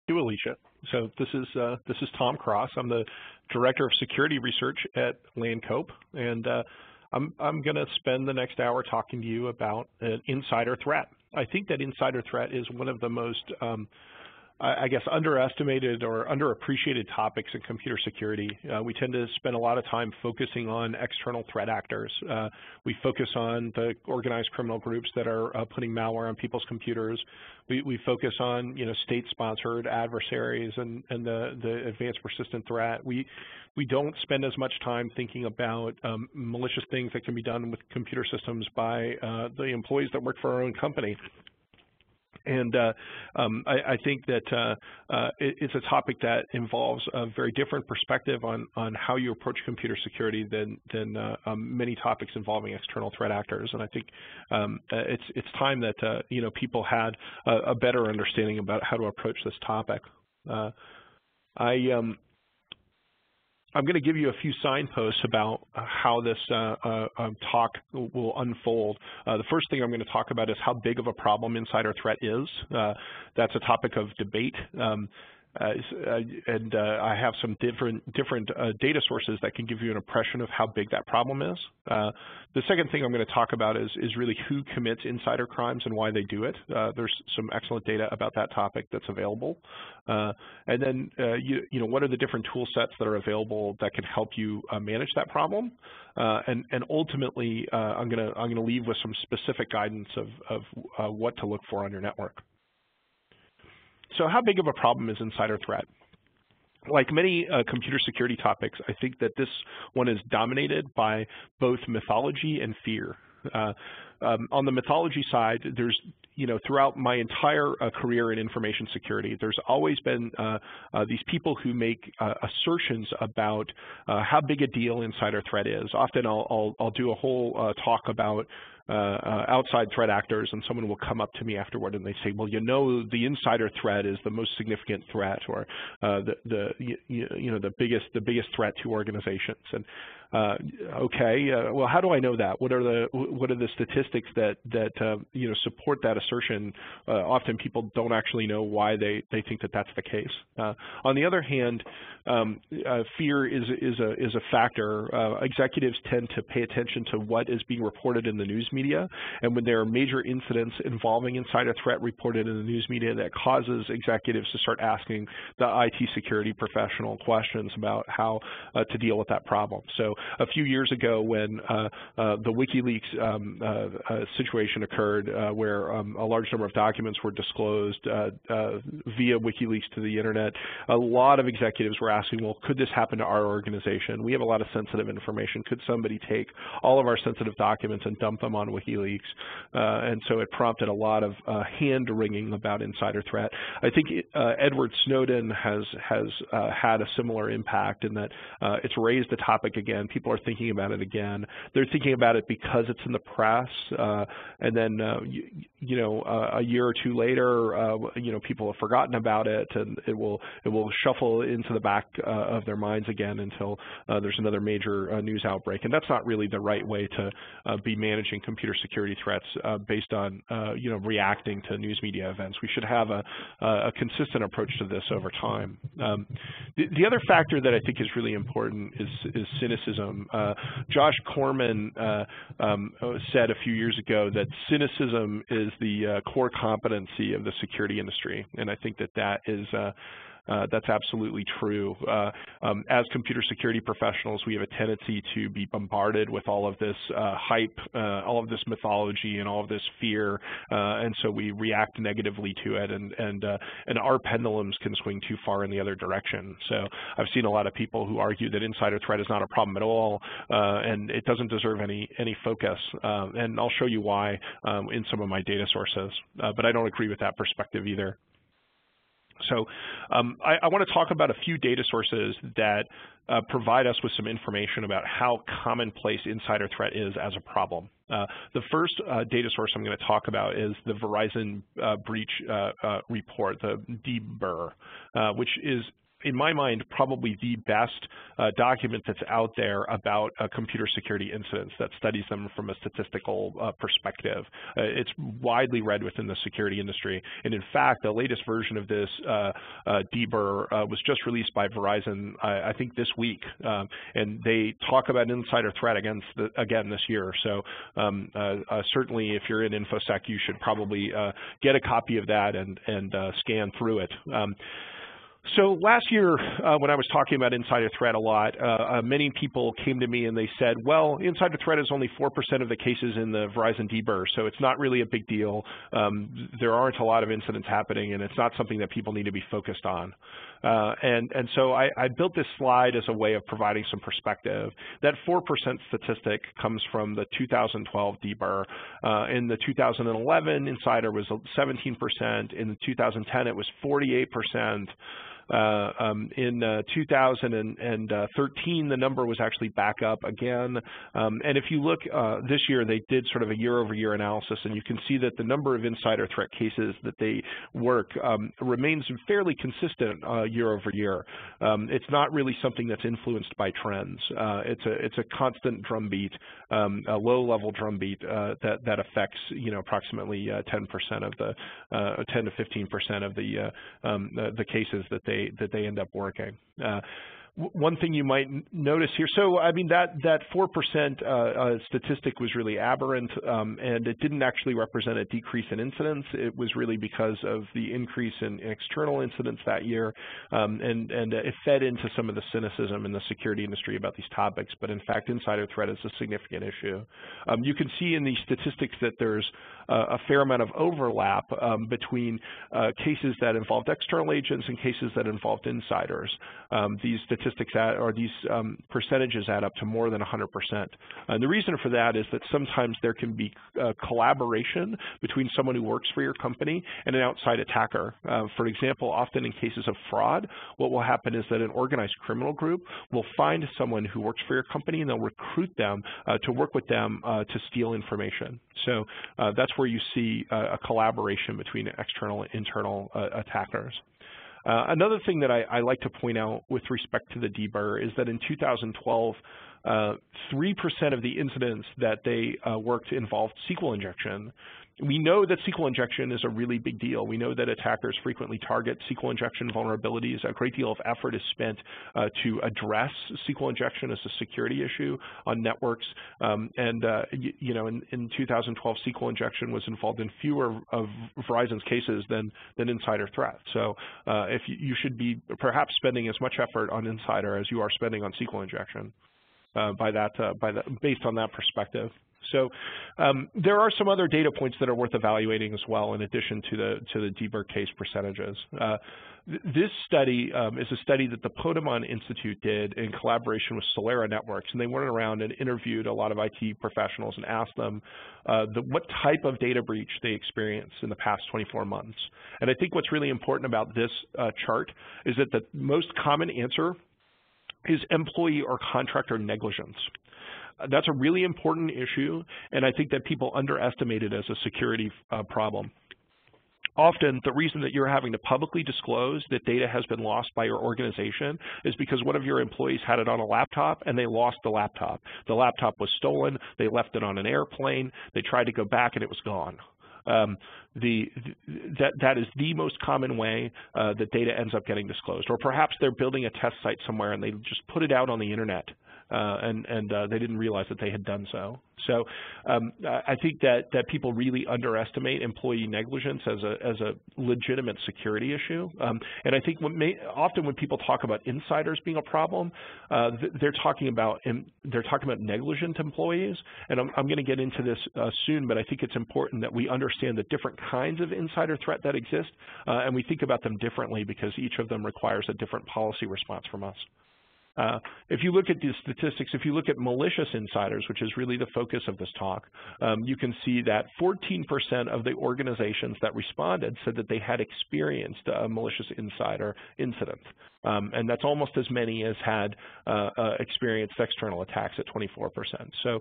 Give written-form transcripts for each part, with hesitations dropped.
You, Alicia. So this is Tom Cross. I'm the Director of Security Research at Landcope, and I'm going to spend the next hour talking to you about an insider threat. I think that insider threat is one of the most, I guess, underestimated or underappreciated topics in computer security. We tend to spend a lot of time focusing on external threat actors. We focus on the organized criminal groups that are putting malware on people's computers. We focus on, state-sponsored adversaries and the advanced persistent threat. We don't spend as much time thinking about malicious things that can be done with computer systems by the employees that work for our own company. And I think that it's a topic that involves a very different perspective on how you approach computer security than many topics involving external threat actors. And I think it's time that people had a better understanding about how to approach this topic. I'm going to give you a few signposts about how this talk will unfold. The first thing I'm going to talk about is how big of a problem insider threat is. That's a topic of debate. And I have some different data sources that can give you an impression of how big that problem is. The second thing I'm going to talk about is really who commits insider crimes and why they do it. There's some excellent data about that topic that's available. And then, what are the different tool sets that are available that can help you manage that problem? And ultimately, I'm going to leave with some specific guidance of what to look for on your network. So how big of a problem is insider threat? Like many computer security topics, I think that this one is dominated by both mythology and fear. On the mythology side, there's, throughout my entire career in information security, there's always been these people who make assertions about how big a deal insider threat is. Often I'll do a whole talk about outside threat actors, and someone will come up to me afterward and they say, well, the insider threat is the most significant threat, or the biggest threat to organizations. And well, how do I know that? What are the statistics that support that assertion? Often people don't actually know why they think that that's the case. On the other hand, fear is a factor. Executives tend to pay attention to what is being reported in the news media, and when there are major incidents involving insider threat reported in the news media, that causes executives to start asking the IT security professional questions about how to deal with that problem. So a few years ago, when the WikiLeaks situation occurred, where a large number of documents were disclosed via WikiLeaks to the internet, a lot of executives were asking, well, could this happen to our organization? We have a lot of sensitive information. Could somebody take all of our sensitive documents and dump them on WikiLeaks? And so it prompted a lot of hand-wringing about insider threat. I think Edward Snowden has had a similar impact in that it's raised the topic again. People are thinking about it again. They're thinking about it because it's in the press, and then a year or two later, people have forgotten about it, and it will shuffle into the back of their minds again until there's another major news outbreak. And that's not really the right way to be managing computer security threats based on reacting to news media events. We should have a consistent approach to this over time. The other factor that I think is really important is cynicism. Josh Corman said a few years ago that cynicism is the core competency of the security industry, and I think that is that's absolutely true. As computer security professionals, we have a tendency to be bombarded with all of this hype, all of this mythology, and all of this fear, and so we react negatively to it, and our pendulums can swing too far in the other direction. So I've seen a lot of people who argue that insider threat is not a problem at all, and it doesn't deserve any focus, and I'll show you why in some of my data sources, but I don't agree with that perspective either. So I want to talk about a few data sources that provide us with some information about how commonplace insider threat is as a problem. The first data source I'm going to talk about is the Verizon breach report, the DBER, which is in my mind, probably the best document that's out there about computer security incidents that studies them from a statistical perspective. It's widely read within the security industry, and in fact, the latest version of this DBER was just released by Verizon, I think this week, and they talk about insider threat again this year. So certainly, if you're in InfoSec, you should probably get a copy of that and scan through it. So last year, when I was talking about insider threat a lot, many people came to me and they said, well, insider threat is only 4% of the cases in the Verizon DBER, so it's not really a big deal. There aren't a lot of incidents happening, and it's not something that people need to be focused on. And so I built this slide as a way of providing some perspective. That 4% statistic comes from the 2012 DBER. In the 2011, insider was 17%. In 2010, it was 48%. In 2013, the number was actually back up again. And if you look this year, they did sort of a year-over-year analysis, and you can see that the number of insider threat cases that they work remains fairly consistent year-over-year. It's not really something that's influenced by trends. It's a constant drumbeat, a low-level drumbeat that affects approximately 10% of the 10 to 15% of the cases that they end up working. One thing you might notice here, so I mean that 4% statistic was really aberrant, and it didn't actually represent a decrease in incidents. It was really because of the increase in external incidents that year, and it fed into some of the cynicism in the security industry about these topics. But in fact, insider threat is a significant issue. You can see in these statistics that there's a fair amount of overlap between cases that involved external agents and cases that involved insiders. These statistics these percentages add up to more than 100%. And the reason for that is that sometimes there can be collaboration between someone who works for your company and an outside attacker. For example, often in cases of fraud, what will happen is that an organized criminal group will find someone who works for your company and they'll recruit them to work with them to steal information. So that's where you see a collaboration between external and internal attackers. Another thing that I like to point out with respect to the DBER is that in 2012, 3% of the incidents that they worked involved SQL injection. We know that SQL injection is a really big deal. We know that attackers frequently target SQL injection vulnerabilities. A great deal of effort is spent to address SQL injection as a security issue on networks. In 2012, SQL injection was involved in fewer of Verizon's cases than insider threat. So if you should be perhaps spending as much effort on insider as you are spending on SQL injection based on that perspective. So there are some other data points that are worth evaluating as well, in addition to the DBER case percentages. This study is a study that the Potemon Institute did in collaboration with Solera Networks, and they went around and interviewed a lot of IT professionals and asked them what type of data breach they experienced in the past 24 months. And I think what's really important about this chart is that the most common answer is employee or contractor negligence. That's a really important issue, and I think that people underestimate it as a security problem. Often, the reason that you're having to publicly disclose that data has been lost by your organization is because one of your employees had it on a laptop and they lost the laptop. The laptop was stolen, they left it on an airplane, they tried to go back and it was gone. That is the most common way that data ends up getting disclosed. Or perhaps they're building a test site somewhere and they just put it out on the internet and they didn't realize that they had done so. So I think that people really underestimate employee negligence as a legitimate security issue. And I think often when people talk about insiders being a problem, they're talking about negligent employees. And I'm going to get into this soon, but I think it's important that we understand the different kinds of insider threat that exist, and we think about them differently because each of them requires a different policy response from us. If you look at the statistics, if you look at malicious insiders, which is really the focus of this talk, you can see that 14% of the organizations that responded said that they had experienced a malicious insider incident. And that's almost as many as had experienced external attacks at 24%. So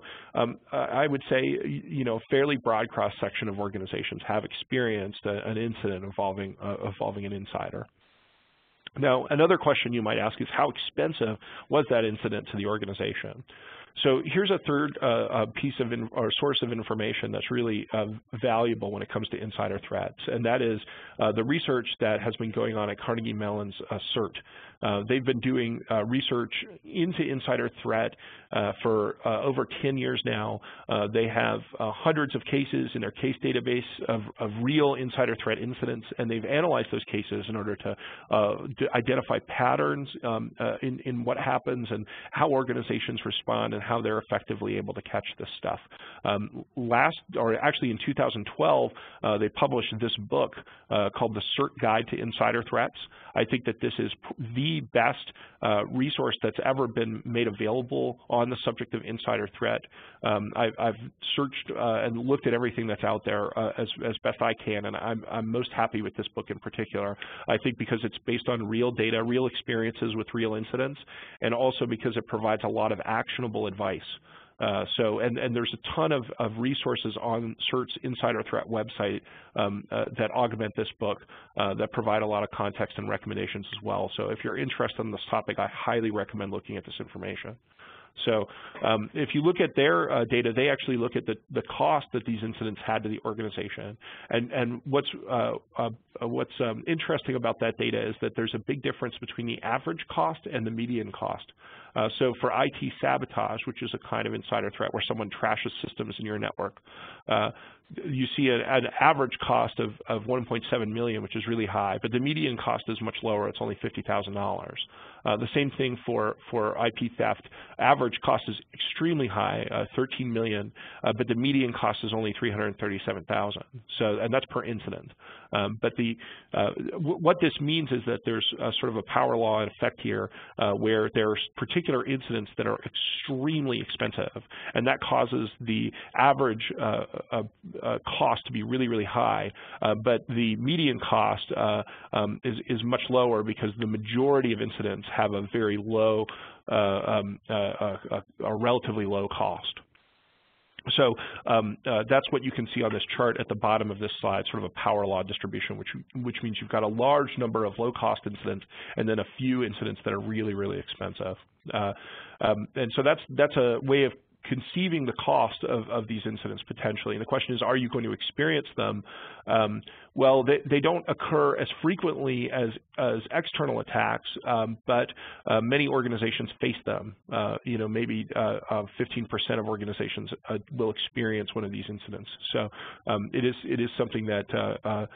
I would say, a fairly broad cross-section of organizations have experienced an incident involving an insider. Now, another question you might ask is how expensive was that incident to the organization? So here's a third piece of or source of information that's really valuable when it comes to insider threats, and that is the research that has been going on at Carnegie Mellon's CERT. They've been doing research into insider threat for over 10 years now. They have hundreds of cases in their case database of real insider threat incidents, and they've analyzed those cases in order to identify patterns in what happens and how organizations respond and how they're effectively able to catch this stuff. Actually in 2012, they published this book called The CERT Guide to Insider Threats. I think that this is the best resource that's ever been made available on the subject of insider threat. I've searched and looked at everything that's out there as best I can, and I'm most happy with this book in particular. I think because it's based on real data, real experiences with real incidents, and also because it provides a lot of actionable advice. And there's a ton of resources on CERT's Insider Threat website that augment this book that provide a lot of context and recommendations as well. So if you're interested in this topic, I highly recommend looking at this information. So if you look at their data, they actually look at the cost that these incidents had to the organization. And what's interesting about that data is that there's a big difference between the average cost and the median cost. So for IT sabotage, which is a kind of insider threat where someone trashes systems in your network, you see an average cost of $1.7 million, which is really high, but the median cost is much lower. It's only $50,000. The same thing for IP theft. Average cost is extremely high, $13 million, but the median cost is only $337,000. So, and that's per incident. But what this means is that there's sort of a power law in effect here, where there's particular incidents that are extremely expensive, and that causes the average cost to be really, really high. But the median cost is much lower because the majority of incidents have a very low, a relatively low cost. So that's what you can see on this chart at the bottom of this slide, sort of a power law distribution, which means you've got a large number of low-cost incidents and then a few incidents that are really, really expensive. And so that's a way of conceiving the cost of these incidents potentially. And the question is, are you going to experience them? Well, they don't occur as frequently as external attacks, but many organizations face them. You know, maybe 15% of organizations will experience one of these incidents. So it is something that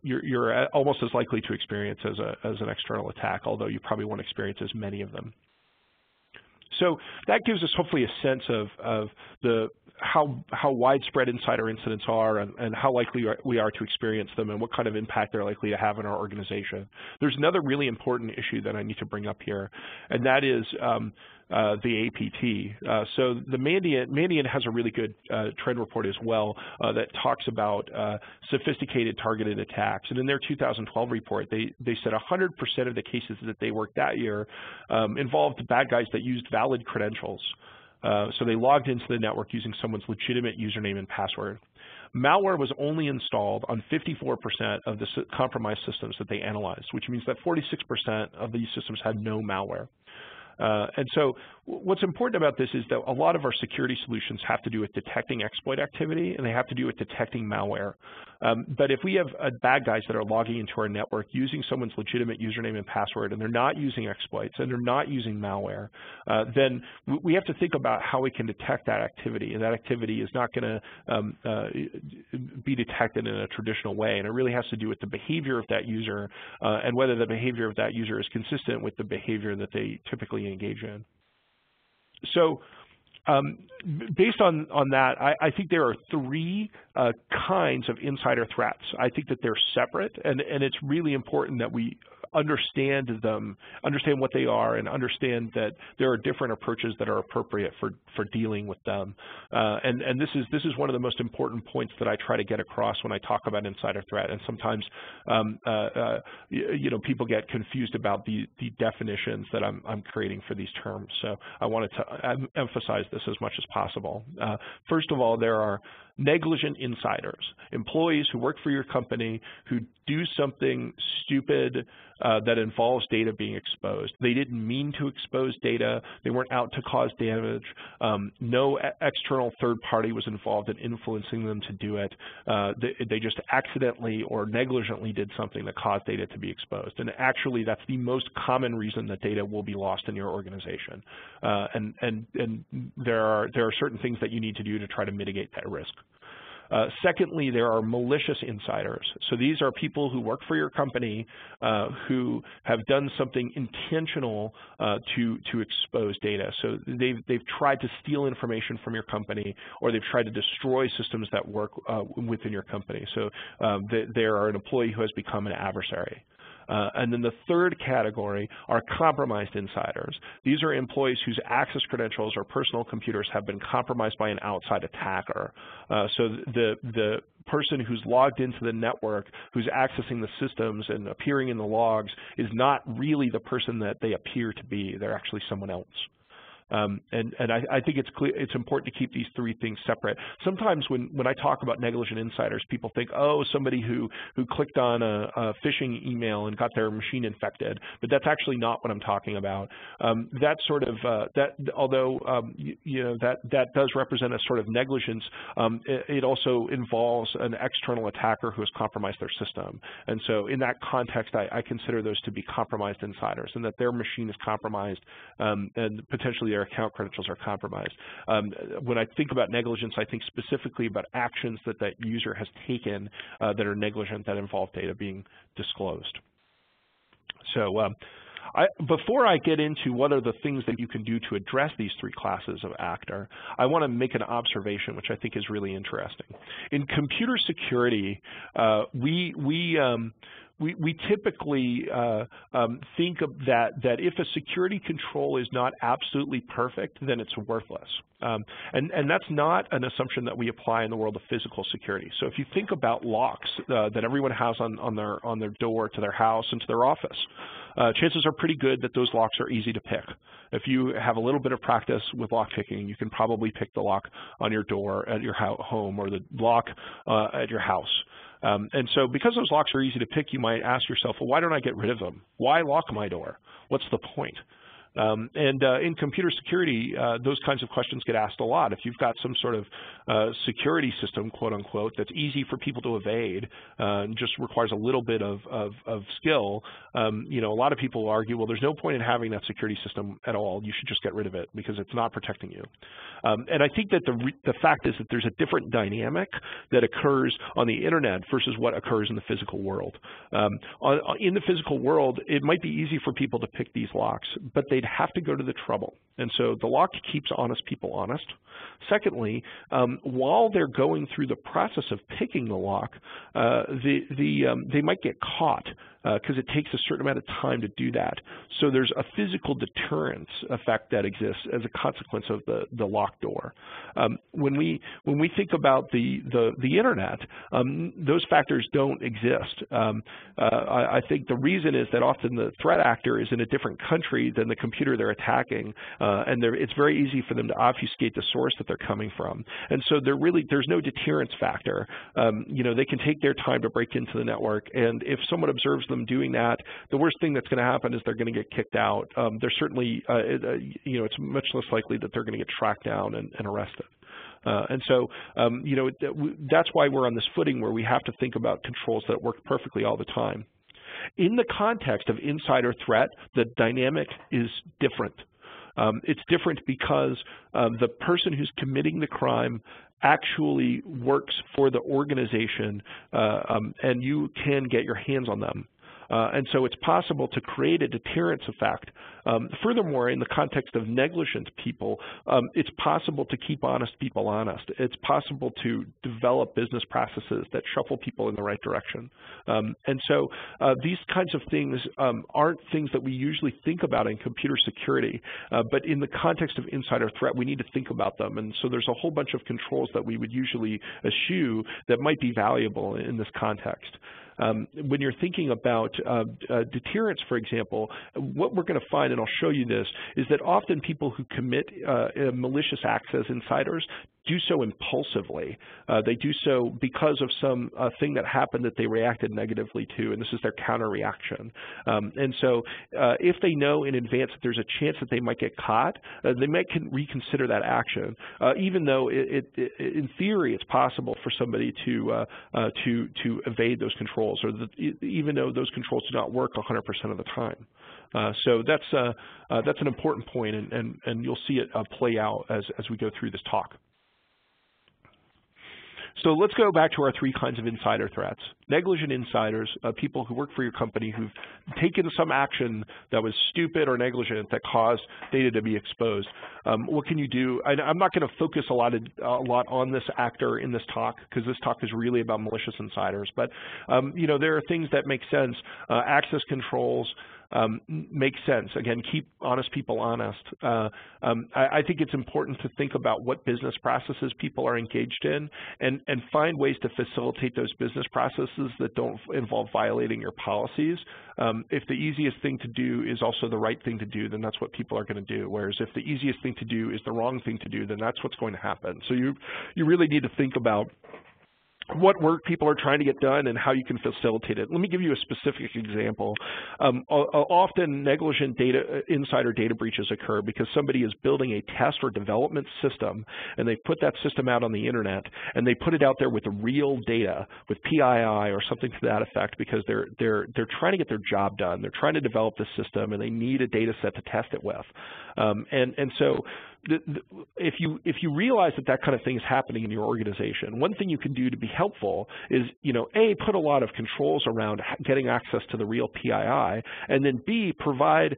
you're almost as likely to experience as an external attack, although you probably won't experience as many of them. So that gives us hopefully a sense of how widespread insider incidents are and how likely we are to experience them and what kind of impact they're likely to have in our organization. There's another really important issue that I need to bring up here, and that is the APT. So the Mandiant has a really good trend report as well that talks about sophisticated targeted attacks. And in their 2012 report, they said 100% of the cases that they worked that year involved bad guys that used valid credentials. So they logged into the network using someone's legitimate username and password. Malware was only installed on 54% of the compromised systems that they analyzed, which means that 46% of these systems had no malware. And so what's important about this is that a lot of our security solutions have to do with detecting exploit activity, and they have to do with detecting malware. But if we have bad guys that are logging into our network using someone's legitimate username and password, and they're not using exploits, and they're not using malware, then we have to think about how we can detect that activity. And that activity is not going to be detected in a traditional way. And it really has to do with the behavior of that user and whether the behavior of that user is consistent with the behavior that they typically engage in. So based on that, I think there are three kinds of insider threats. I think that they're separate, and it's really important that we understand them, understand what they are, and understand that there are different approaches that are appropriate for dealing with them. And this is one of the most important points that I try to get across when I talk about insider threat. And sometimes you know, people get confused about the definitions that I'm creating for these terms. So I wanted to emphasize this as much as possible. First of all, there are negligent insiders, employees who work for your company who do something stupid that involves data being exposed. They didn't mean to expose data. They weren't out to cause damage. No external third party was involved in influencing them to do it. They just accidentally or negligently did something that caused data to be exposed. And actually, that's the most common reason that data will be lost in your organization. And there are certain things that you need to do to try to mitigate that risk. Secondly, there are malicious insiders. So these are people who work for your company who have done something intentional to expose data. So they've tried to steal information from your company, or they've tried to destroy systems that work within your company. So they are an employee who has become an adversary. And then the third category are compromised insiders. These are employees whose access credentials or personal computers have been compromised by an outside attacker. So the person who's logged into the network, who's accessing the systems and appearing in the logs, is not really the person that they appear to be. They're actually someone else. And I think it's important to keep these three things separate. Sometimes when I talk about negligent insiders, people think, oh, somebody who clicked on a phishing email and got their machine infected, but that's actually not what I'm talking about. That sort of although that does represent a sort of negligence, it also involves an external attacker who has compromised their system. And so in that context, I consider those to be compromised insiders, and that their machine is compromised and potentially their account credentials are compromised. When I think about negligence, I think specifically about actions that that user has taken that are negligent, that involve data being disclosed. So before I get into what are the things that you can do to address these three classes of actor, I want to make an observation which I think is really interesting. In computer security, we typically think of that if a security control is not absolutely perfect, then it's worthless. And that's not an assumption that we apply in the world of physical security. So if you think about locks that everyone has on their door to their house and to their office, chances are pretty good that those locks are easy to pick. If you have a little bit of practice with lock picking, you can probably pick the lock on your door at your home, or the lock at your house. And so because those locks are easy to pick, you might ask yourself, well, why don't I get rid of them? Why lock my door? What's the point? In computer security, those kinds of questions get asked a lot. If you've got some sort of security system, quote unquote, that's easy for people to evade, and just requires a little bit of skill, a lot of people argue, well, there's no point in having that security system at all. You should just get rid of it because it's not protecting you. And I think that the fact is that there's a different dynamic that occurs on the internet versus what occurs in the physical world. In the physical world, it might be easy for people to pick these locks, but they'd have to go to the trouble. And so the lock keeps honest people honest. Secondly, while they're going through the process of picking the lock, they might get caught because it takes a certain amount of time to do that. So there's a physical deterrence effect that exists as a consequence of the locked door. When we think about the internet, those factors don't exist. I think the reason is that often the threat actor is in a different country than the computer they're attacking, and it's very easy for them to obfuscate the source that they're coming from. And so there's no deterrence factor. They can take their time to break into the network, and if someone observes them doing that, the worst thing that's going to happen is they're going to get kicked out. They're certainly, it's much less likely that they're going to get tracked down and arrested. And so, that's why we're on this footing where we have to think about controls that work perfectly all the time. In the context of insider threat, the dynamic is different. It's different because the person who's committing the crime actually works for the organization, and you can get your hands on them. And so it's possible to create a deterrence effect. Furthermore, in the context of negligent people, it's possible to keep honest people honest. It's possible to develop business processes that shuffle people in the right direction. And so these kinds of things aren't things that we usually think about in computer security, but in the context of insider threat, we need to think about them. And so there's a whole bunch of controls that we would usually eschew that might be valuable in this context. When you're thinking about deterrence, for example, what we're going to find, and I'll show you this, is that often people who commit malicious acts as insiders do so impulsively. They do so because of some thing that happened that they reacted negatively to, and this is their counter reaction. And so if they know in advance that there's a chance that they might get caught, they might reconsider that action, even though in theory it's possible for somebody to evade those controls, or even though those controls do not work 100% of the time. So that's an important point, and you'll see it play out as we go through this talk. So let's go back to our 3 kinds of insider threats. Negligent insiders, people who work for your company who've taken some action that was stupid or negligent that caused data to be exposed. What can you do? I'm not going to focus a lot on this actor in this talk, because this talk is really about malicious insiders. But you know, there are things that make sense. Access controls make sense. Again, keep honest people honest. I think it's important to think about what business processes people are engaged in, and find ways to facilitate those business processes that don't involve violating your policies. If the easiest thing to do is also the right thing to do, then that's what people are going to do. Whereas if the easiest thing to do is the wrong thing to do, then that's what's going to happen. So you really need to think about what work people are trying to get done and how you can facilitate it. Let me give you a specific example. Often negligent insider data breaches occur because somebody is building a test or development system, and they put that system out on the internet, and they put it out there with real data, with PII or something to that effect, because they're trying to get their job done. They're trying to develop the system, and they need a data set to test it with. And so if you realize that kind of thing is happening in your organization, one thing you can do to be helpful is, you know, A, put a lot of controls around getting access to the real PII, and then B, provide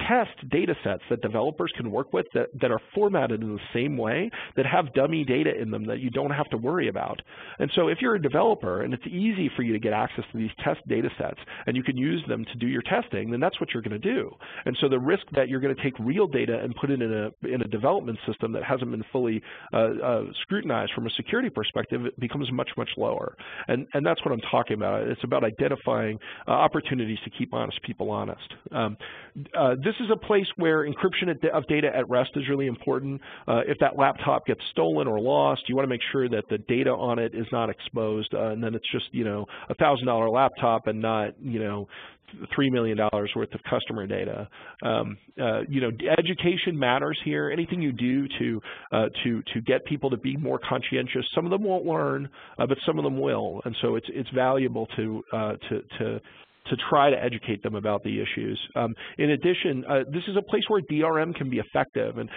test data sets that developers can work with that are formatted in the same way, that have dummy data in them that you don't have to worry about. And so if you're a developer and it's easy for you to get access to these test data sets and you can use them to do your testing, then that's what you're going to do. And so the risk that you're going to take real data and put it in a development system that hasn't been fully scrutinized from a security perspective, it becomes much, much lower. And that's what I'm talking about. It's about identifying opportunities to keep honest people honest. This is a place where encryption of data at rest is really important. If that laptop gets stolen or lost, you want to make sure that the data on it is not exposed, and then it's just, you know, a $1,000 laptop and not, you know, $3 million worth of customer data. You know, education matters here. Anything you do to get people to be more conscientious, some of them won't learn, but some of them will, and so it's valuable to try to educate them about the issues. In addition, this is a place where DRM can be effective, and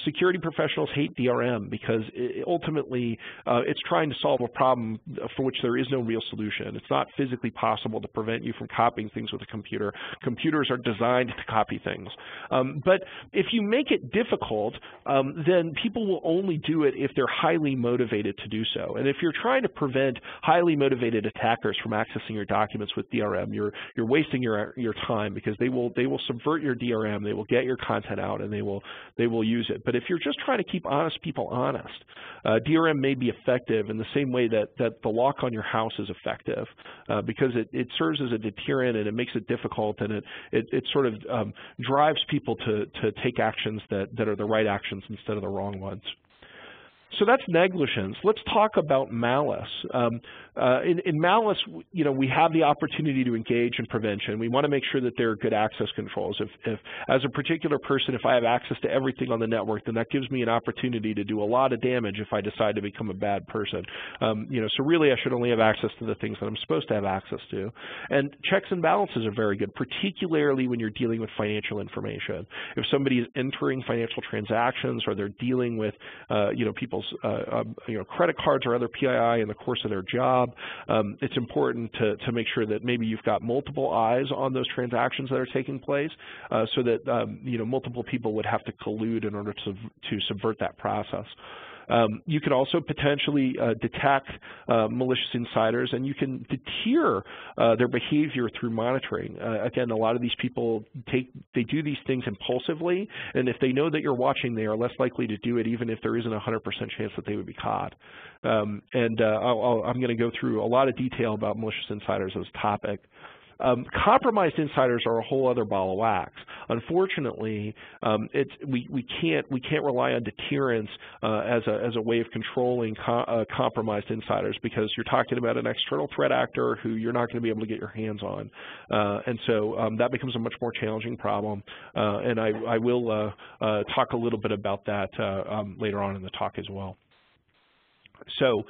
security professionals hate DRM because ultimately it's trying to solve a problem for which there is no real solution. It's not physically possible to prevent you from copying things with a computer. Computers are designed to copy things. But if you make it difficult, then people will only do it if they're highly motivated to do so. And if you're trying to prevent highly motivated attackers from accessing your documents with DRM, you're wasting your time, because they will subvert your DRM, they will get your content out, and they will use it. But if you're just trying to keep honest people honest, DRM may be effective in the same way that the lock on your house is effective, because it serves as a deterrent, and it makes it difficult, and it sort of drives people to take actions that are the right actions instead of the wrong ones. So that's negligence. Let's talk about malice. In malice, you know, we have the opportunity to engage in prevention. We want to make sure that there are good access controls. If as a particular person, if I have access to everything on the network, then that gives me an opportunity to do a lot of damage if I decide to become a bad person. You know, so really I should only have access to the things that I'm supposed to have access to. And checks and balances are very good, particularly when you're dealing with financial information. If somebody is entering financial transactions, or they're dealing with, you know, people's you know, credit cards or other PII in the course of their job, it's important to make sure that maybe you've got multiple eyes on those transactions that are taking place, so that you know, multiple people would have to collude in order to subvert that process. You can also potentially detect malicious insiders, and you can deter their behavior through monitoring. Again, a lot of these people do these things impulsively, and if they know that you're watching, they are less likely to do it, even if there isn't a 100% chance that they would be caught. I'm going to go through a lot of detail about malicious insiders as a topic. Compromised insiders are a whole other ball of wax. unfortunately, we can't rely on deterrence as a way of controlling compromised insiders, because you're talking about an external threat actor who you're not going to be able to get your hands on, and so that becomes a much more challenging problem. And I will talk a little bit about that later on in the talk as well. So.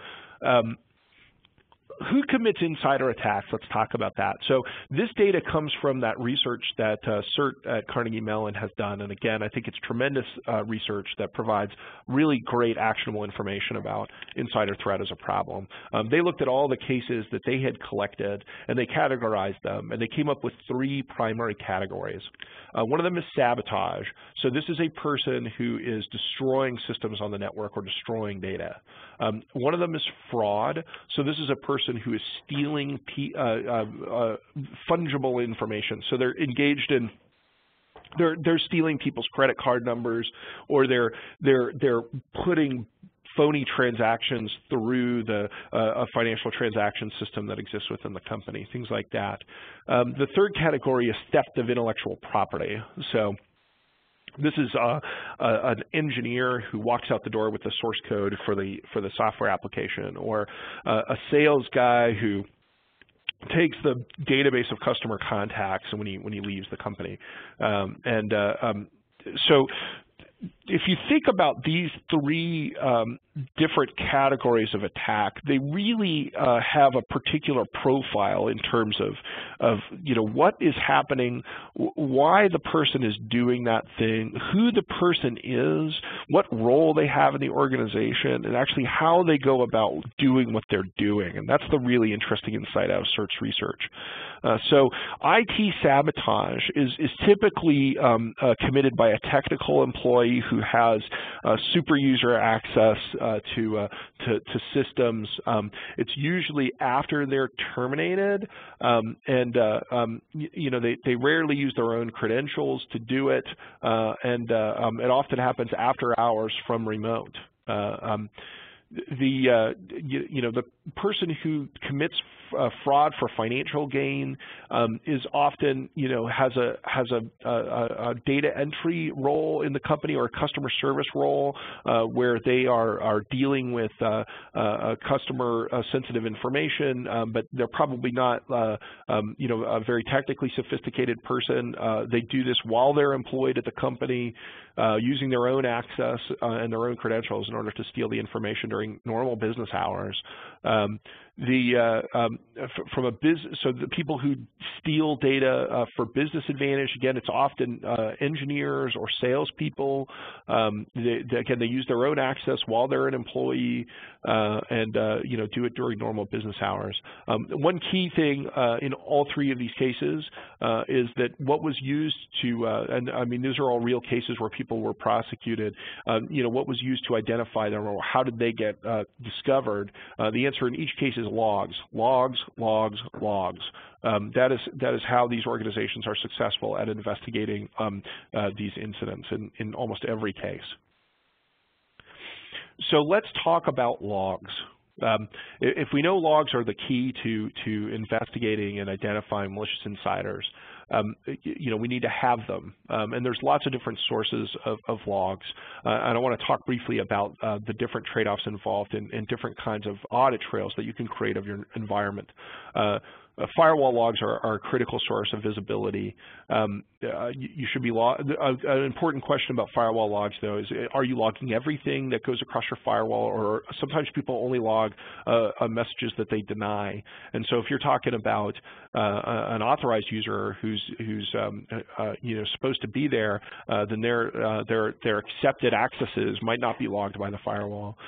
Who commits insider attacks? Let's talk about that. So this data comes from that research that CERT at Carnegie Mellon has done. And again, I think it's tremendous research that provides really great actionable information about insider threat as a problem. They looked at all the cases that they had collected, and they categorized them, and they came up with 3 primary categories. One of them is sabotage. So this is a person who is destroying systems on the network or destroying data. One of them is fraud. So this is a person who is stealing fungible information. So they're engaged in they're stealing people's credit card numbers, or they're putting phony transactions through a financial transaction system that exists within the company, things like that. The third category is theft of intellectual property. So this is an engineer who walks out the door with the source code for the software application, or a sales guy who takes the database of customer contacts when he leaves the company. So if you think about these 3 different categories of attack, they really have a particular profile in terms of what is happening, why the person is doing that thing, who the person is, what role they have in the organization, and actually how they go about doing what they're doing. And that's the really interesting insight out of CERT's research. So IT sabotage is typically committed by a technical employee who has super user access to systems. It's usually after they're terminated, and they rarely use their own credentials to do it, and it often happens after hours from remote. The person who commits fraud for financial gain is often, has a data entry role in the company, or a customer service role, where they are dealing with customer sensitive information, but they're probably not a very technically sophisticated person. They do this while they're employed at the company, using their own access and their own credentials in order to steal the information during normal business hours. So the people who steal data for business advantage, again, it's often engineers or salespeople. Again, they use their own access while they're an employee, and do it during normal business hours. One key thing in all 3 of these cases is that what was used to, and I mean, these are all real cases where people were prosecuted. What was used to identify them, or how did they get discovered? The answer in each case is logs. That is how these organizations are successful at investigating these incidents in almost every case. So let's talk about logs. If we know logs are the key to investigating and identifying malicious insiders, we need to have them. And there's lots of different sources of logs. And I want to talk briefly about the different trade-offs involved in different kinds of audit trails that you can create of your environment. Firewall logs are a critical source of visibility. You should be an important question about firewall logs, though, is are you logging everything that goes across your firewall, or sometimes people only log messages that they deny. And so if you're talking about an authorized user who's supposed to be there, then their accepted accesses might not be logged by the firewall.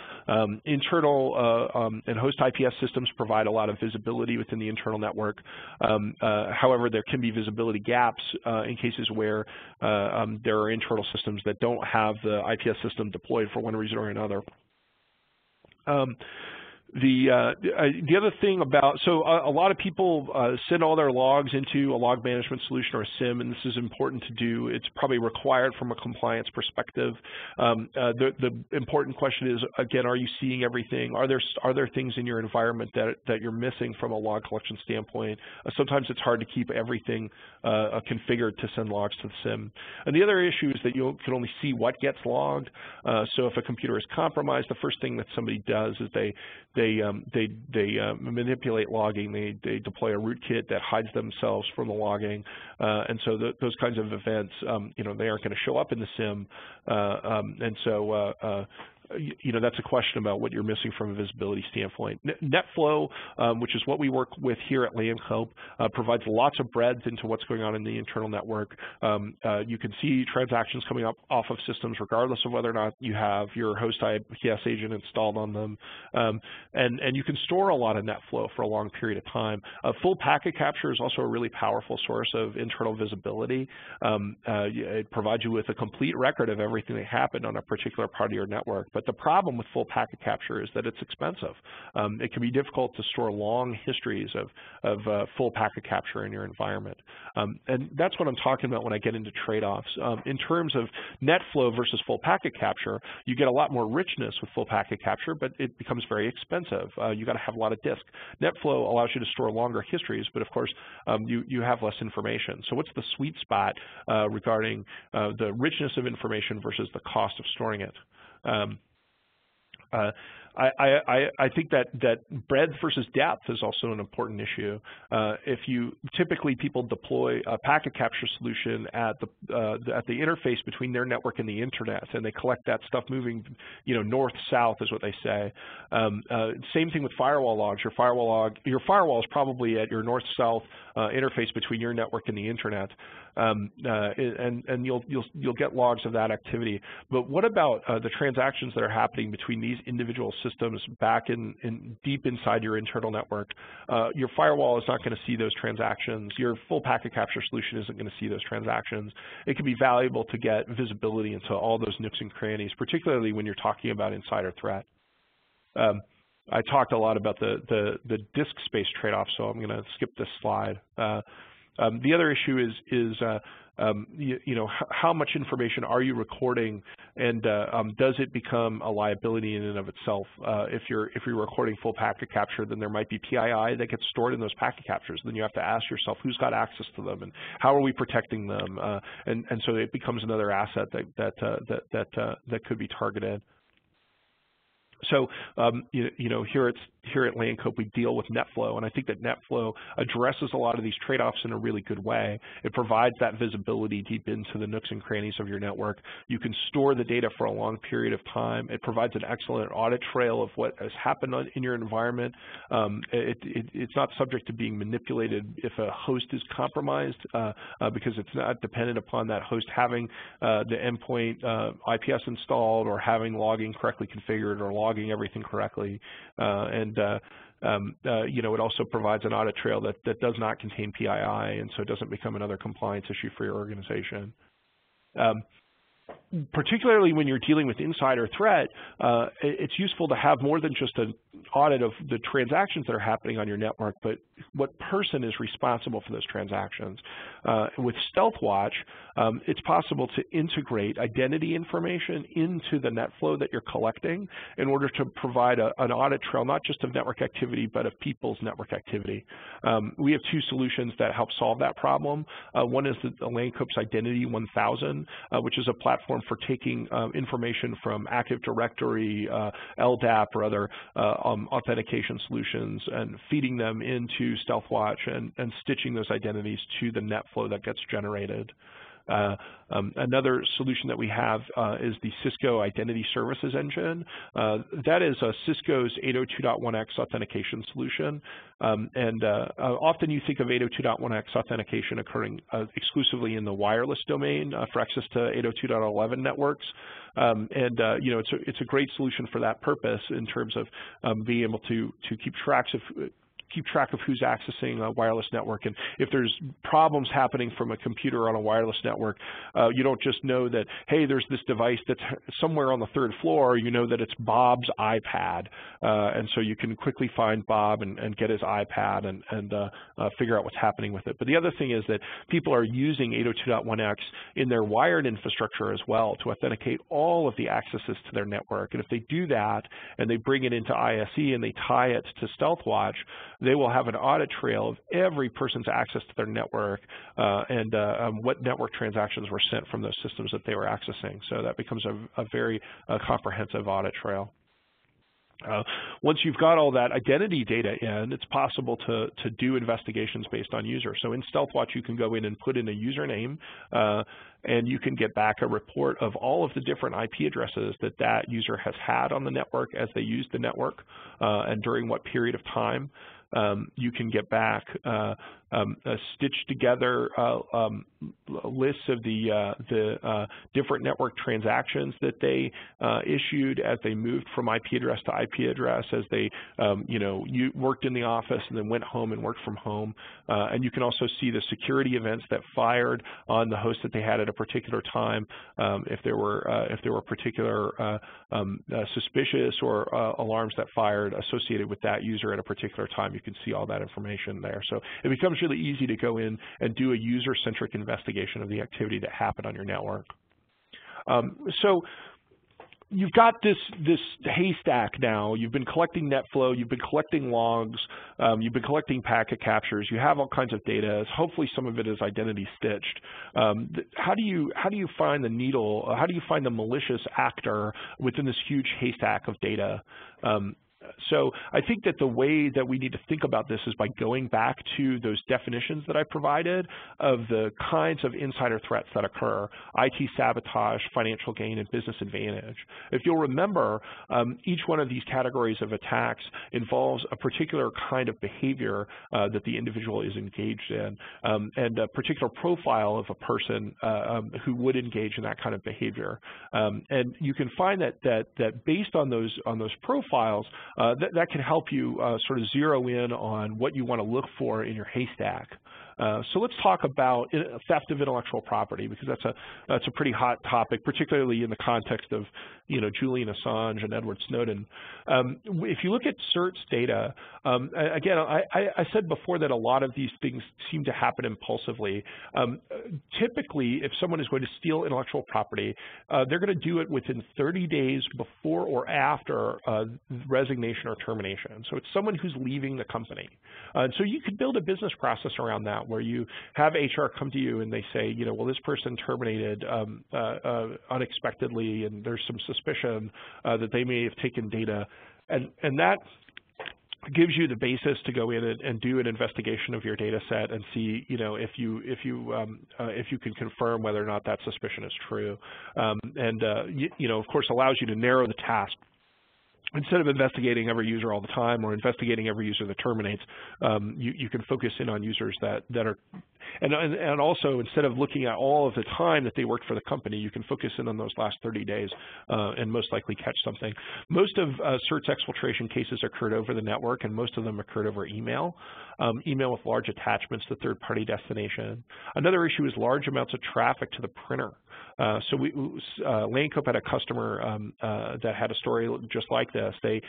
Internal and host IPS systems provide a lot of visibility within the internal network. However, there can be visibility gaps in cases where there are internal systems that don't have the IPS system deployed for one reason or another. The other thing about, so a lot of people send all their logs into a log management solution or a SIM, and this is important to do. It's probably required from a compliance perspective. The important question is, again, are you seeing everything? Are there things in your environment that you're missing from a log collection standpoint? Sometimes it's hard to keep everything configured to send logs to the SIM. And the other issue is that you can only see what gets logged. So if a computer is compromised, the first thing that somebody does is they manipulate logging. They deploy a rootkit that hides themselves from the logging, and so those kinds of events, they aren't going to show up in the SIM, and so that's a question about what you're missing from a visibility standpoint. NetFlow, which is what we work with here at Landcope, provides lots of breadth into what's going on in the internal network. You can see transactions coming up off of systems regardless of whether or not you have your host IPS agent installed on them. And you can store a lot of NetFlow for a long period of time. Full packet capture is also a really powerful source of internal visibility. It provides you with a complete record of everything that happened on a particular part of your network. But the problem with full packet capture is that it's expensive. It can be difficult to store long histories of full packet capture in your environment. And that's what I'm talking about when I get into trade-offs. In terms of NetFlow versus full packet capture, you get a lot more richness with full packet capture, but it becomes very expensive. You got to have a lot of disk. NetFlow allows you to store longer histories, but of course, you have less information. So what's the sweet spot regarding the richness of information versus the cost of storing it? I think that breadth versus depth is also an important issue. Typically people deploy a packet capture solution at the interface between their network and the internet, and they collect that stuff moving, north south is what they say. Same thing with firewall logs. Your firewall is probably at your north south interface between your network and the internet. And you'll get logs of that activity. But what about the transactions that are happening between these individual systems back in deep inside your internal network? Your firewall is not going to see those transactions. Your full packet capture solution isn't going to see those transactions. It can be valuable to get visibility into all those nooks and crannies, particularly when you're talking about insider threat. I talked a lot about the disk space trade-off, so I'm going to skip this slide. The other issue is how much information are you recording, and does it become a liability in and of itself? If you're recording full packet capture, then there might be PII that gets stored in those packet captures. Then you have to ask yourself who's got access to them and how are we protecting them? And so it becomes another asset that could be targeted. So, here at Landcope, we deal with NetFlow, and I think that NetFlow addresses a lot of these trade-offs in a really good way. It provides that visibility deep into the nooks and crannies of your network. You can store the data for a long period of time. It provides an excellent audit trail of what has happened in your environment. It's not subject to being manipulated if a host is compromised because it's not dependent upon that host having the endpoint IPS installed or having logging correctly configured or logging everything correctly. It also provides an audit trail that does not contain PII, and so it doesn't become another compliance issue for your organization. Particularly when you're dealing with insider threat, it's useful to have more than just an audit of the transactions that are happening on your network, but what person is responsible for those transactions. With StealthWatch, it's possible to integrate identity information into the NetFlow that you're collecting in order to provide an audit trail, not just of network activity, but of people's network activity. We have two solutions that help solve that problem. One is the Landcope's Identity 1000, which is a platform for taking information from Active Directory, LDAP, or other authentication solutions and feeding them into StealthWatch and stitching those identities to the NetFlow that gets generated. Another solution that we have is the Cisco Identity Services Engine. That is Cisco's 802.1x authentication solution. Often you think of 802.1x authentication occurring exclusively in the wireless domain for access to 802.11 networks. It's a great solution for that purpose in terms of being able to keep track of keep track of who's accessing a wireless network, and if there's problems happening from a computer on a wireless network, you don't just know that, hey, there's this device that's somewhere on the 3rd floor. You know that it's Bob's iPad, and so you can quickly find Bob and get his iPad and figure out what's happening with it. But the other thing is that people are using 802.1x in their wired infrastructure as well to authenticate all of the accesses to their network. And if they do that and they bring it into ISE and they tie it to StealthWatch, they will have an audit trail of every person's access to their network and what network transactions were sent from those systems that they were accessing. So that becomes a very comprehensive audit trail. Once you've got all that identity data in, it's possible to do investigations based on user. So in StealthWatch, you can go in and put in a username, and you can get back a report of all of the different IP addresses that user has had on the network as they used the network, and during what period of time. You can get back stitched together lists of the different network transactions that they issued as they moved from IP address to IP address, as they you worked in the office and then went home and worked from home. And you can also see the security events that fired on the host that they had at a particular time, if there were particular suspicious or alarms that fired associated with that user at a particular time. You can see all that information there. So it becomes really easy to go in and do a user-centric investigation of the activity that happened on your network. So you've got this haystack now. You've been collecting NetFlow, you've been collecting logs, you've been collecting packet captures. You have all kinds of data. Hopefully, some of it is identity stitched. How do you find the needle? How do you find the malicious actor within this huge haystack of data? So I think that the way that we need to think about this is by going back to those definitions that I provided of the kinds of insider threats that occur: IT sabotage, financial gain, and business advantage. If you'll remember, each one of these categories of attacks involves a particular kind of behavior that the individual is engaged in, and a particular profile of a person who would engage in that kind of behavior. And you can find that based on those profiles, that can help you sort of zero in on what you want to look for in your haystack. So let's talk about theft of intellectual property, because that's a pretty hot topic, particularly in the context of Julian Assange and Edward Snowden. If you look at CERT's data, again, I said before that a lot of these things seem to happen impulsively. Typically, if someone is going to steal intellectual property, they're going to do it within 30 days before or after resignation or termination. So it's someone who's leaving the company. So you could build a business process around that, where you have HR come to you and they say, well, this person terminated unexpectedly, and there's some suspicion that they may have taken data, and that gives you the basis to go in and do an investigation of your data set and see, if you can confirm whether or not that suspicion is true, and of course allows you to narrow the task. Instead of investigating every user all the time or investigating every user that terminates, you can focus in on users that are, and also instead of looking at all of the time that they worked for the company, you can focus in on those last 30 days and most likely catch something. Most of CERT's exfiltration cases occurred over the network, and most of them occurred over email. Email with large attachments to third-party destination. Another issue is large amounts of traffic to the printer. So Lanecope had a customer that had a story just like this. They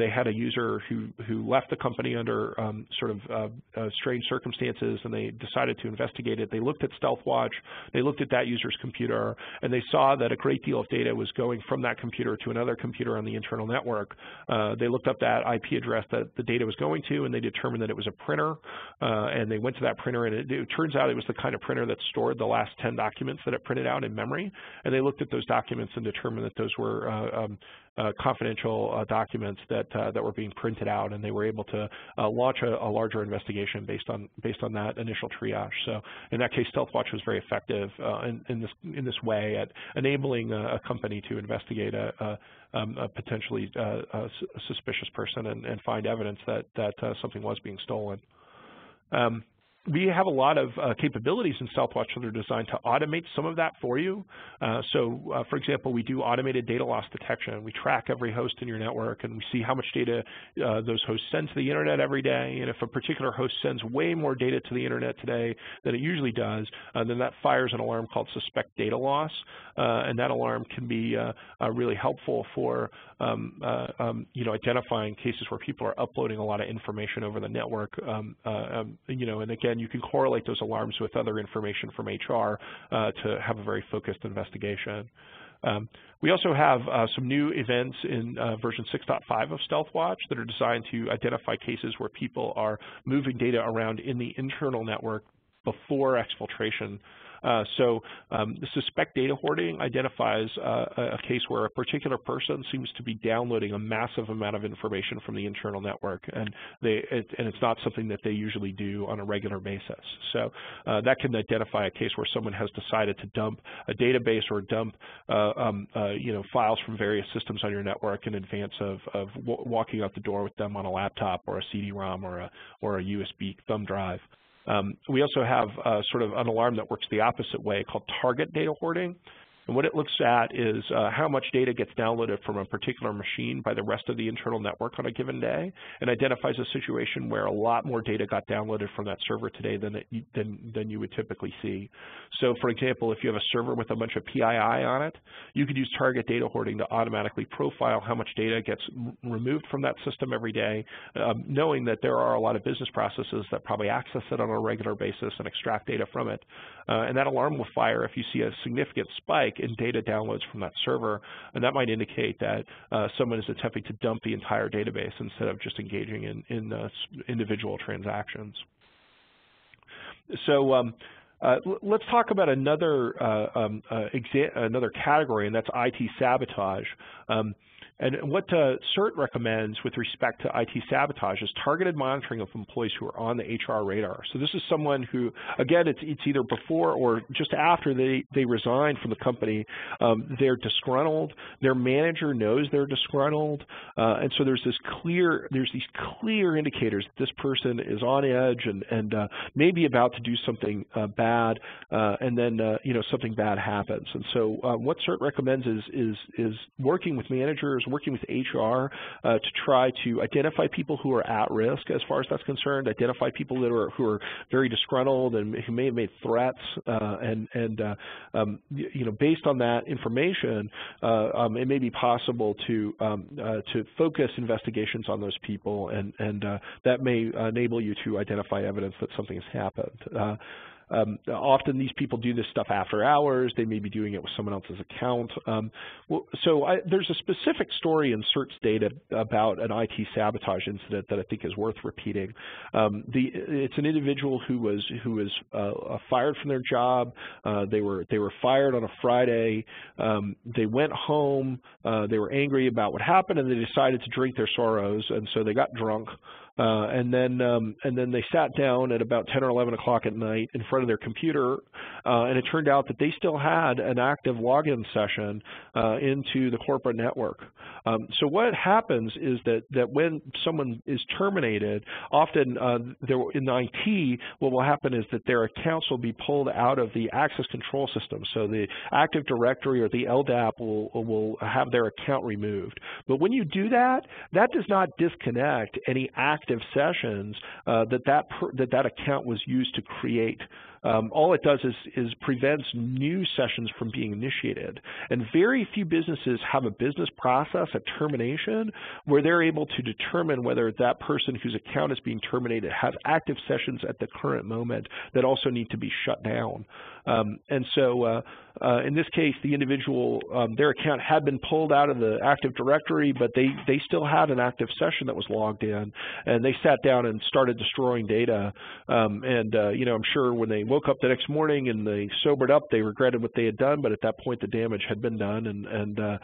had a user who left the company under sort of strange circumstances, and they decided to investigate it. They looked at StealthWatch, they looked at that user's computer, and they saw that a great deal of data was going from that computer to another computer on the internal network. They looked up that IP address that the data was going to, and they determined that it was a printer, and they went to that printer, and it turns out it was the kind of printer that stored the last 10 documents that it printed out in memory. And they looked at those documents and determined that those were confidential documents that were being printed out, and they were able to launch a larger investigation based on that initial triage. So in that case, StealthWatch was very effective in this way at enabling a company to investigate a potentially suspicious person and find evidence that something was being stolen. We have a lot of capabilities in StealthWatch that are designed to automate some of that for you. For example, we do automated data loss detection. We track every host in your network, and we see how much data those hosts send to the internet every day. And if a particular host sends way more data to the internet today than it usually does, then that fires an alarm called suspect data loss. And that alarm can be really helpful for identifying cases where people are uploading a lot of information over the network. And again, you can correlate those alarms with other information from HR to have a very focused investigation. We also have some new events in version 6.5 of StealthWatch that are designed to identify cases where people are moving data around in the internal network before exfiltration. The suspect data hoarding identifies a case where a particular person seems to be downloading a massive amount of information from the internal network, and it's not something that they usually do on a regular basis. So that can identify a case where someone has decided to dump a database or dump files from various systems on your network in advance of walking out the door with them on a laptop or a CD-ROM or a USB thumb drive. We also have sort of an alarm that works the opposite way called target data hoarding. And what it looks at is how much data gets downloaded from a particular machine by the rest of the internal network on a given day, and identifies a situation where a lot more data got downloaded from that server today than you would typically see. So for example, if you have a server with a bunch of PII on it, you could use target data hoarding to automatically profile how much data gets removed from that system every day, knowing that there are a lot of business processes that probably access it on a regular basis and extract data from it. And that alarm will fire if you see a significant spike in data downloads from that server, and that might indicate that someone is attempting to dump the entire database instead of just engaging in individual transactions. So let's talk about another category, and that's IT sabotage. And what CERT recommends with respect to IT sabotage is targeted monitoring of employees who are on the HR radar. So this is someone who, again, it's either before or just after they resign from the company. They're disgruntled. Their manager knows they're disgruntled, and so there's these clear indicators that this person is on edge and maybe about to do something bad, and then something bad happens. And so what CERT recommends is working with managers, working with HR to try to identify people who are at risk as far as that's concerned, identify people who are very disgruntled and who may have made threats, based on that information, it may be possible to focus investigations on those people, and that may enable you to identify evidence that something has happened. Often these people do this stuff after hours. They may be doing it with someone else's account. There's a specific story in CERT's data about an IT sabotage incident that I think is worth repeating. It's an individual who was fired from their job. They were fired on a Friday. They went home. They were angry about what happened, and they decided to drink their sorrows, and so they got drunk. And then they sat down at about 10 or 11 o'clock at night in front of their computer, and it turned out that they still had an active login session into the corporate network. So what happens is that when someone is terminated, often in IT, what will happen is that their accounts will be pulled out of the access control system. So the Active Directory or the LDAP will have their account removed. But when you do that, that does not disconnect any active sessions that account was used to create. All it does is prevents new sessions from being initiated. And very few businesses have a business process at termination where they're able to determine whether that person whose account is being terminated has active sessions at the current moment that also need to be shut down. And so in this case, the individual, their account had been pulled out of the Active Directory, but they still had an active session that was logged in, and they sat down and started destroying data. I'm sure when they woke up the next morning and they sobered up, they regretted what they had done, but at that point the damage had been done.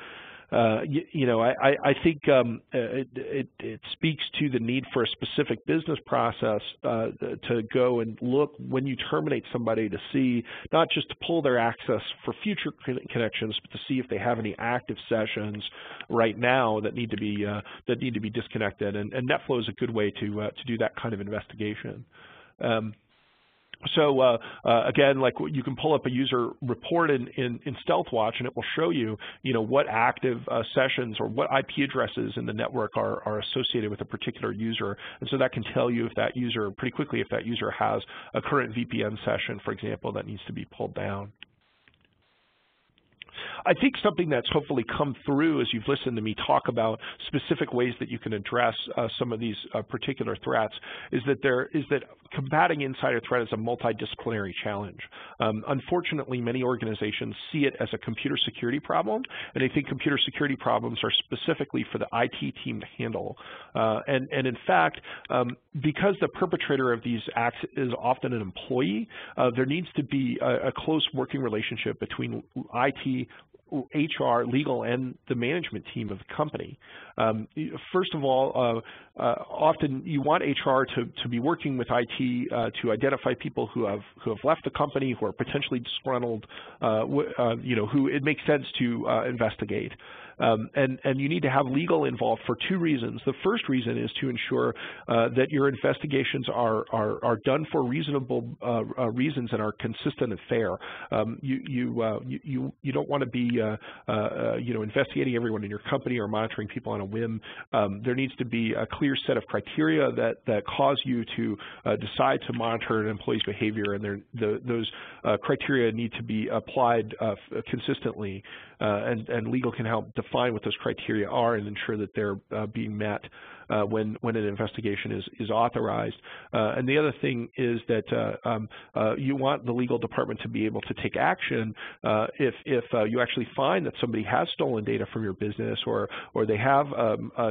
I think it speaks to the need for a specific business process to go and look when you terminate somebody to see, not just to pull their access for future connections, but to see if they have any active sessions right now that need to be disconnected. And NetFlow is a good way to do that kind of investigation. So again, like you can pull up a user report in StealthWatch, and it will show you, what active sessions or what IP addresses in the network are associated with a particular user, and so that can tell you if that user pretty quickly if that user has a current VPN session, for example, that needs to be pulled down. I think something that's hopefully come through as you've listened to me talk about specific ways that you can address some of these particular threats is that combating insider threat is a multidisciplinary challenge. Unfortunately, many organizations see it as a computer security problem, and they think computer security problems are specifically for the IT team to handle. And in fact, because the perpetrator of these acts is often an employee, there needs to be a close working relationship between IT, HR, legal, and the management team of the company. First of all, often you want HR to be working with IT to identify people who have left the company, who are potentially disgruntled, who it makes sense to investigate. And you need to have legal involved for two reasons. The first reason is to ensure that your investigations are done for reasonable reasons and are consistent and fair. You don't want to be investigating everyone in your company or monitoring people on a whim. There needs to be a clear set of criteria that cause you to decide to monitor an employee's behavior, and those criteria need to be applied consistently. And legal can help define what those criteria are and ensure that they're being met when an investigation is authorized. And the other thing is that you want the legal department to be able to take action if you actually find that somebody has stolen data from your business or they have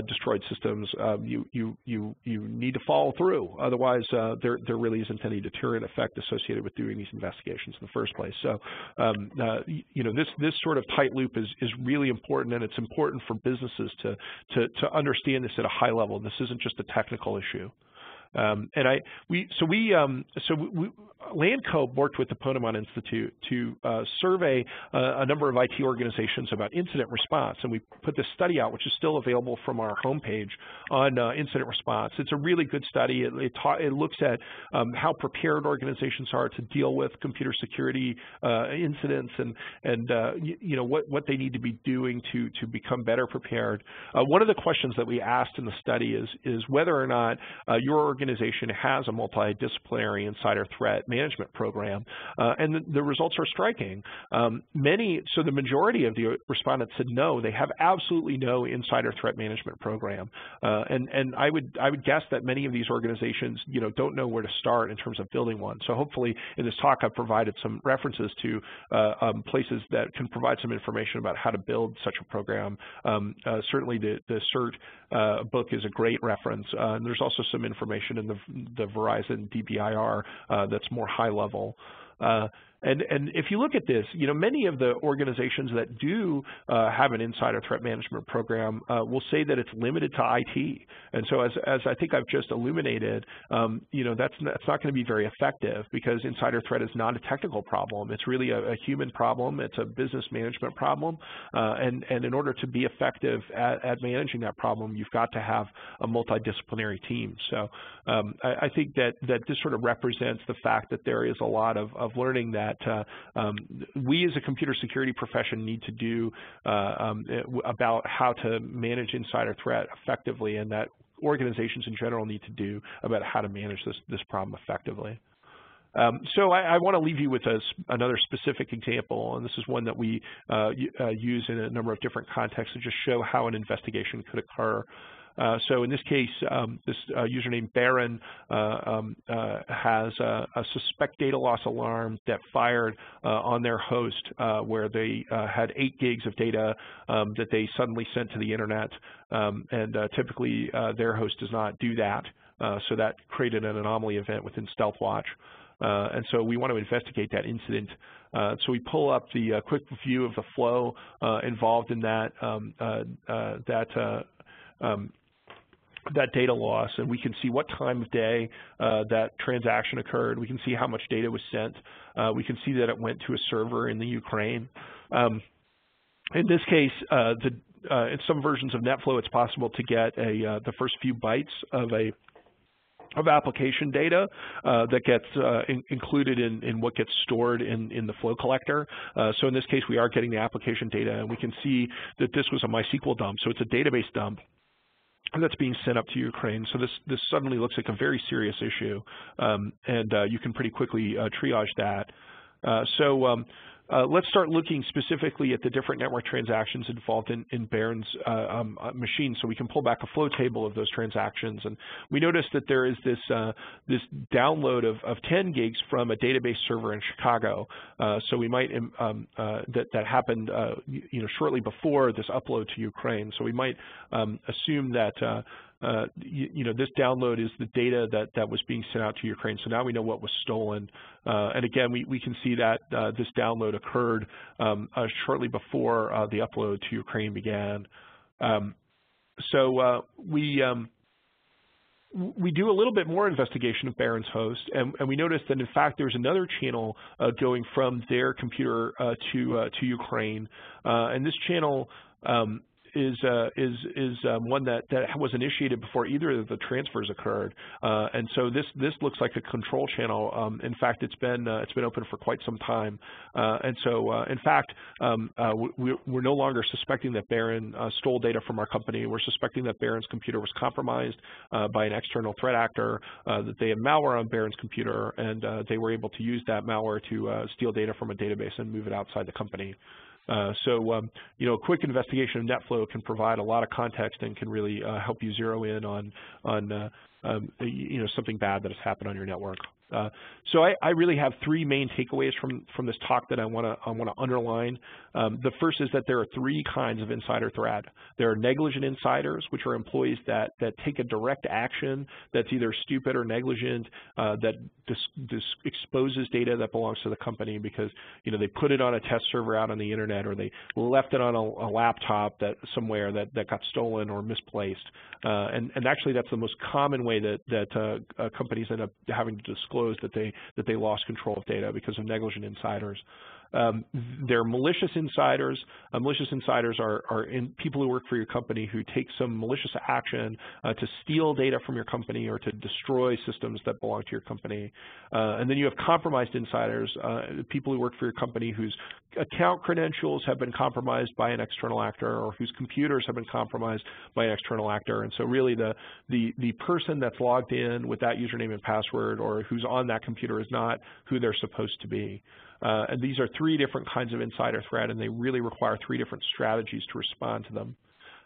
destroyed systems. You need to follow through. Otherwise, there really isn't any deterrent effect associated with doing these investigations in the first place. So, this sort of tight loop is really important, and it's important for businesses to understand this at a high level. This isn't just a technical issue. Landco worked with the Ponemon Institute to survey a number of IT organizations about incident response, and we put this study out, which is still available from our homepage on incident response. It's a really good study. It looks at how prepared organizations are to deal with computer security incidents and what they need to be doing to become better prepared. One of the questions that we asked in the study is whether or not your organization has a multidisciplinary insider threat management program, and the results are striking. So the majority of the respondents said no, they have absolutely no insider threat management program, and I would guess that many of these organizations don't know where to start in terms of building one. So hopefully in this talk I've provided some references to places that can provide some information about how to build such a program. Certainly the CERT book is a great reference, and there's also some information in the Verizon DBIR that's more high level. And if you look at this, many of the organizations that do have an insider threat management program will say that it's limited to IT. And so as I think I've just illuminated, that's not going to be very effective because insider threat is not a technical problem. It's really a human problem. It's a business management problem. And in order to be effective at managing that problem, you've got to have a multidisciplinary team. So I think that this sort of represents the fact that there is a lot of learning that we as a computer security profession need to do about how to manage insider threat effectively, and that organizations in general need to do about how to manage this problem effectively. So I want to leave you with another specific example, and this is one that we use in a number of different contexts to just show how an investigation could occur. So in this case, this user named Baron has a suspect data loss alarm that fired on their host where they had 8 gigs of data that they suddenly sent to the internet, and typically their host does not do that. So that created an anomaly event within StealthWatch. And so we want to investigate that incident. So we pull up the quick view of the flow involved in that data loss, and we can see what time of day that transaction occurred. We can see how much data was sent. We can see that it went to a server in the Ukraine. In this case, in some versions of NetFlow, it's possible to get the first few bytes of a of application data that gets included in what gets stored in the flow collector. So in this case, we are getting the application data, and we can see that this was a MySQL dump, so it's a database dump that's being sent up to Ukraine. So this suddenly looks like a very serious issue, and you can pretty quickly triage that. Let's start looking specifically at the different network transactions involved in Baron's machine, so we can pull back a flow table of those transactions. And we notice that there is this download of 10 gigs from a database server in Chicago. So we might that happened shortly before this upload to Ukraine. So we might assume that this download is the data that was being sent out to Ukraine. So now we know what was stolen. And again, we can see that this download occurred shortly before the upload to Ukraine began. We do a little bit more investigation of Baron's host, and we notice that in fact there's another channel going from their computer to Ukraine, and this channel is one that was initiated before either of the transfers occurred, and so this looks like a control channel. In fact, it's been open for quite some time, and so in fact we're no longer suspecting that Baron stole data from our company. We're suspecting that Baron's computer was compromised by an external threat actor, that they had malware on Baron's computer, and they were able to use that malware to steal data from a database and move it outside the company. A quick investigation of NetFlow can provide a lot of context and can really help you zero in on something bad that has happened on your network. So I really have three main takeaways from this talk that I want to underline. The first is that there are three kinds of insider threat. There are negligent insiders, which are employees that take a direct action that's either stupid or negligent, that exposes data that belongs to the company because they put it on a test server out on the internet, or they left it on a laptop somewhere that got stolen or misplaced. And actually, that's the most common way that companies end up having to disclose that they lost control of data because of negligent insiders. There are malicious insiders. Malicious insiders are people who work for your company who take some malicious action to steal data from your company or to destroy systems that belong to your company. And then you have compromised insiders, people who work for your company whose account credentials have been compromised by an external actor or whose computers have been compromised by an external actor. And so really the person that's logged in with that username and password or who's on that computer is not who they're supposed to be. And these are three different kinds of insider threat, and they really require three different strategies to respond to them.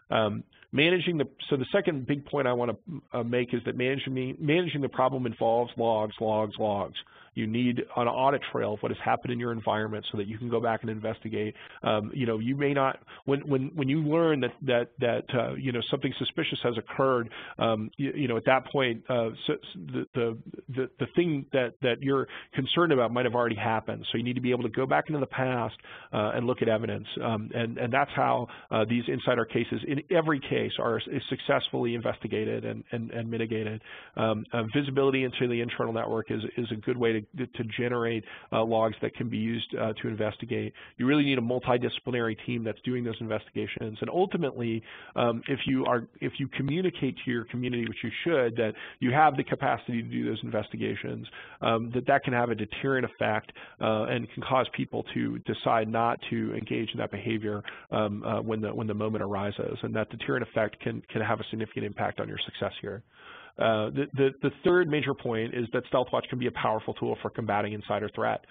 So the second big point I want to make is that managing the problem involves logs. You need an audit trail of what has happened in your environment so that you can go back and investigate. You may not, when you learn that something suspicious has occurred, at that point, the thing that you're concerned about might have already happened. So you need to be able to go back into the past and look at evidence. And that's how these insider cases, in every case, are successfully investigated and mitigated. Visibility into the internal network is a good way to generate logs that can be used to investigate. You really need a multidisciplinary team that's doing those investigations. And ultimately, if you communicate to your community, which you should, that you have the capacity to do those investigations, that can have a deterrent effect and can cause people to decide not to engage in that behavior when the moment arises. And that deterrent effect can have a significant impact on your success here. The third major point is that StealthWatch can be a powerful tool for combating insider threat.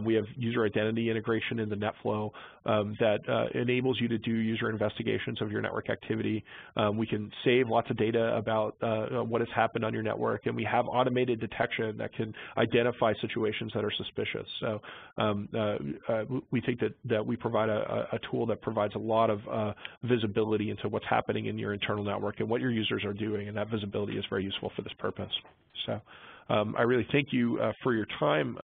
We have user identity integration in the NetFlow that enables you to do user investigations of your network activity. We can save lots of data about what has happened on your network, and we have automated detection that can identify situations that are suspicious. So we think that we provide a tool that provides a lot of visibility into what's happening in your internal network and what your users are doing, and that visibility is very useful for this purpose. So I really thank you for your time.